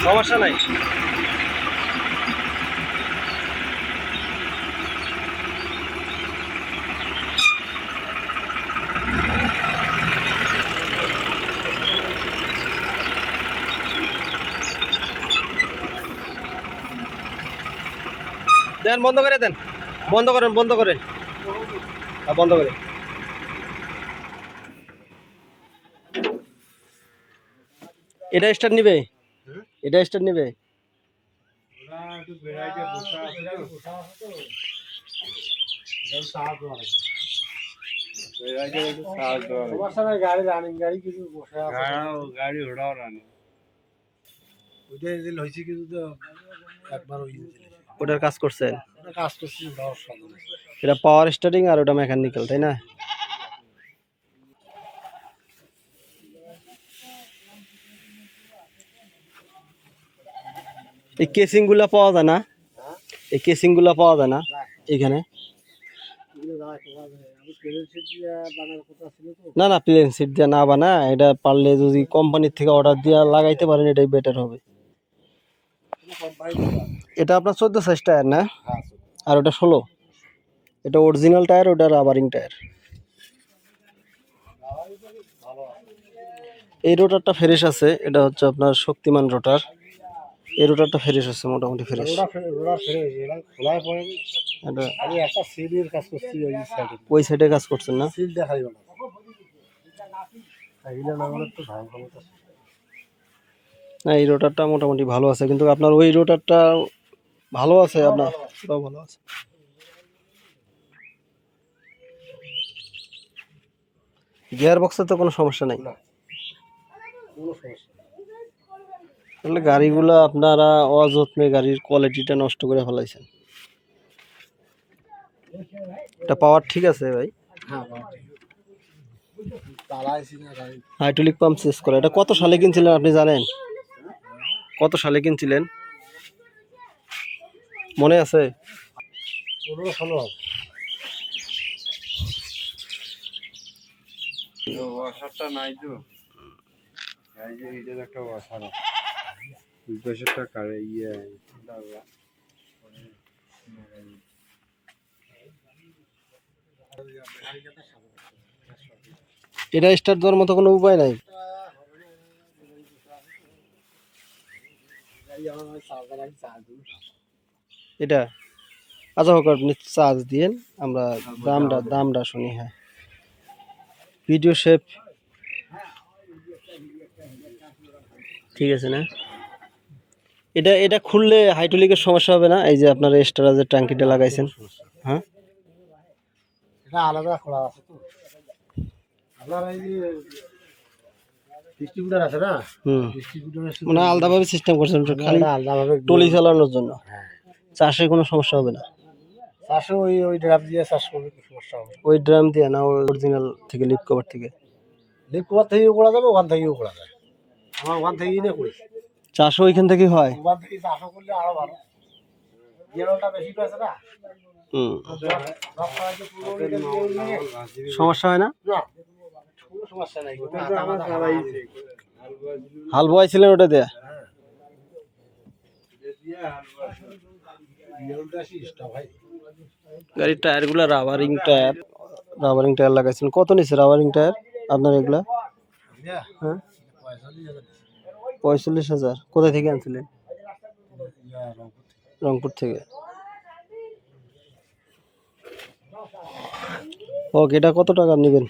সমস্যা নাই। দেন, বন্ধ করে দেন, বন্ধ করেন, বন্ধ করেন, বন্ধ করেন। এটা স্টার্ট নিবে, এটা স্টার্ট নিবে। গাড়ি ঘোড়াও রানি ওটার কাজ করছেন? কাজ করছি। এটা পাওয়ার স্টার্টিং আর ওটা মেকানিক্যাল, তাই না? এই কেসিং গুলা পাওয়া যায় না? এই কেসিং গুলা পাওয়া যায় না এখানে? না না, প্লেন সিট দিয়ে না বানা, এটা পারলে যদি কোম্পানির থেকে অর্ডার দিয়ে লাগাইতে পারেন এটাই বেটার হবে। এটা আপনার 14 সাইজ টায়ার না? আর ওটা 16। এটা অরিজিনাল টায়ার, ওটা রাবারিং টায়ার। এই রোটারটা ফ্রেশ আছে, এটা হচ্ছে আপনার শক্তিমান রোটার। এই রোটারটা ফ্রেশ আছে, মোটামুটি ফ্রেশ। এটা ওই সাইডে কাজ করছেন না? না, এই রোটারটা মোটামুটি ভালো আছে, কিন্তু আপনার ওই রোটারটা ভালো আছে, আপনার সব ভালো আছে। গিয়ার বক্সে তো কোনো সমস্যা নাই। তাহলে গাড়িগুলো আপনারা অযত্নে গাড়ির কোয়ালিটিটা নষ্ট করে ফেলাইছেন। এটা পাওয়ার ঠিক আছে ভাই? হাইড্রোলিক পাম্প চেঞ্জ করে। এটা কত সালে কিনছিলেন আপনি জানেন? কত সালে কিনছিলেন মনে আছে? ওয়াশারটা নাই তো, এই যে এইটার একটা ওয়াশার আছে, 20 টাকা ইয়ে। এটা স্টার্ট দেওয়ার মতো কোনো উপায় নাই? এটা আচ্ছা হোক, আপনি চার্জ দিয়েন, আমরা দামটা শুনি। হ্যাঁ, ভিডিও শেপ ঠিক আছে না? এটা এটা খুললে হাইড্রোলিকের সমস্যা হবে না? এই যে আপনার এক্সট্রা যে ট্যাঙ্কিটা লাগাইছেন। হ্যাঁ, এটা আলাদা খোলা আছে তো। আপনার এই যে ডিস্ট্রিবিউটর আছে না, ডিস্ট্রিবিউটরের মানে আলাদাভাবে সিস্টেম করছেন খালি আলাদাভাবে টলি চালানোর জন্য। হ্যাঁ, চাষে কোনো সমস্যা হবে না? চাষে ওই ড্রাফ দিয়ে চাষ করলে কোনো সমস্যা হবে না। ওই ড্রাম দিয়ে না, অরিজিনাল থেকে, লিপ কভার থেকে? লিপ কভার থেকেও করা যাবে, ওখান থেকেও করা যায়। আমার ওখান থেকেই নিয়ে করি। চাষও ওইখান থেকে হয়? ওখান থেকে চাষও করলে আরো ভালো, গেরোটা বেশি পেয়েছে না। সমস্যা হয় না? না, কোনো সমস্যা নাই। হাল বোয়াইছিলেন ওটা দিয়ে? গাড়ির টায়ার গুলা রাবারিং টায়ার লাগাইছেন। কত নিচ্ছে রাবারিং টায়ার আপনার এগুলা? হ্যাঁ, 45,000। কোথায় থেকে আনছিলেন? রংপুর থেকে। ওকে, এটা কত টাকা নেবেন?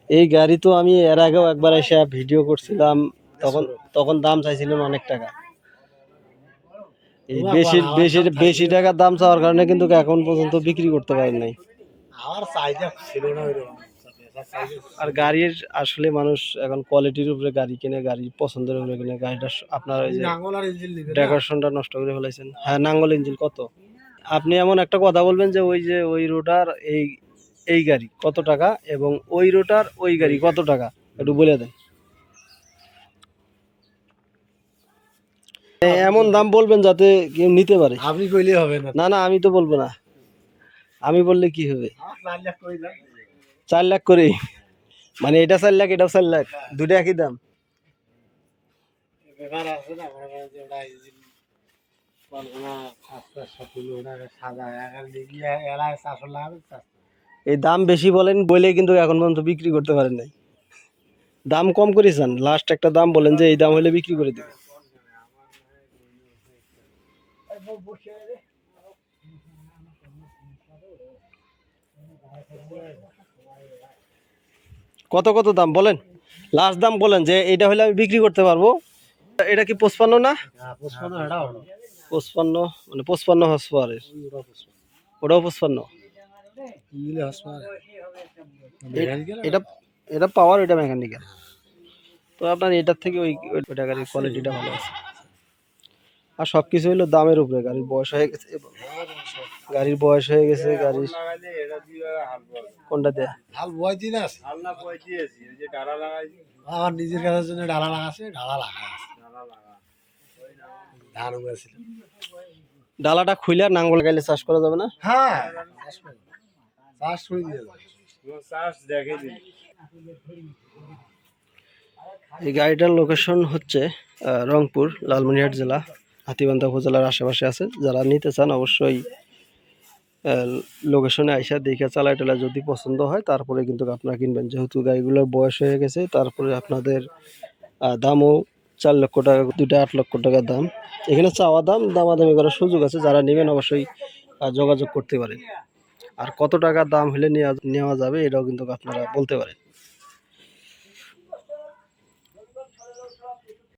এই গাড়ি তো আমি এর আগেও একবার এসে ভিডিও করছিলাম, তখন দাম চাইছিলেন অনেক টাকা। এই বেশি টাকার দাম চাওয়ার কারণে কিন্তু এখন পর্যন্ত বিক্রি করতে পারেন নাই। আর গাড়ির আসলে মানুষ এখন কোয়ালিটির উপরে গাড়ি কিনে, গাড়ি পছন্দের উপরে কিনে। গাড়িটা আপনার ওই যে ডেকোরেশনটা নষ্ট করে ফেলাইছেন। হ্যাঁ, নাঙ্গল ইঞ্জিন কত? আপনি এমন একটা কথা বলবেন যে ওই রোটার এই গাড়ি কত টাকা, এবং ওই রোটার ওই গাড়ি কত টাকা, একটু বলে দেন। এমন দাম বলবেন যাতে কেউ নিতে পারে। আপনি কইলে হবে না। না না, আমি তো বলবো না। আমি বললে কি হবে? 4 লাখ করে। মানে এটা 4 লাখ এটাও 4 লাখ, দুটো একই দাম। ব্যাপার আছে না, মনে করেন যে ওটা কল্পনা সাথে ওটা সাদা এখন দেখি এলাকায় 400 লাখ এই দাম বেশি বলেন বলে কিন্তু এখন পর্যন্ত বিক্রি করতে পারেন নাই। দাম কম করেছেন, লাস্ট একটা দাম বলেন যে এই দাম হলে বিক্রি করে দেবেন। কত কত দাম বলেন, লাস্ট দাম বলেন যে এটা হলে আমি বিক্রি করতে পারবো। এটা কি 55 না? 55, মানে 55 হর্স পাওয়ারের, ওটাও 55। এটা এটা পাওয়ার, এটা মেকানিক্যাল। তো আপনার এটার থেকে ওইটা গাড়ির কোয়ালিটিটা ভালো আছে। আর সব কিছু হলো দামের উপরে, গাড়ির বয়স হয়ে গেছে, গাড়ির বয়স হয়ে গেছে, গাড়ির কোনটা দেয়া হাল বয় দিন আছে, হাল না বয় দিয়েছি, ওই যে ডালা লাগাইছি আমার নিজের কাছের জন্য, ডালা লাগাছে, ডালা লাগাই আছে, ডালা লাগা ধান উগেছিল। ডালাটা খুইলে নাঙ্গল গাইলে চাষ করা যাবে না? হ্যাঁ চাষ করে দিয়ে চাষ দেখে দিন। এই গাড়িটার লোকেশন হচ্ছে রংপুর, লালমনিরহাট জেলা, হাতীবান্ধা উপজেলার আশেপাশে আছে। যারা নিতে চান অবশ্যই লোকেশনে আইসা দেখে চালায় টালা যদি পছন্দ হয় তারপরে কিন্তু আপনারা কিনবেন। যেহেতু গাড়িগুলোর বয়স হয়ে গেছে, তারপরে আপনাদের দামও 4 লক্ষ টাকা, দুইটা 8 লক্ষ টাকা দাম। এখানে চাওয়া দাম, দামাদামি করার সুযোগ আছে। যারা নেবেন অবশ্যই যোগাযোগ করতে পারেন। আর কত টাকা দাম হলে নেওয়া যাবে এটাও কিন্তু আপনারা বলতে পারেন।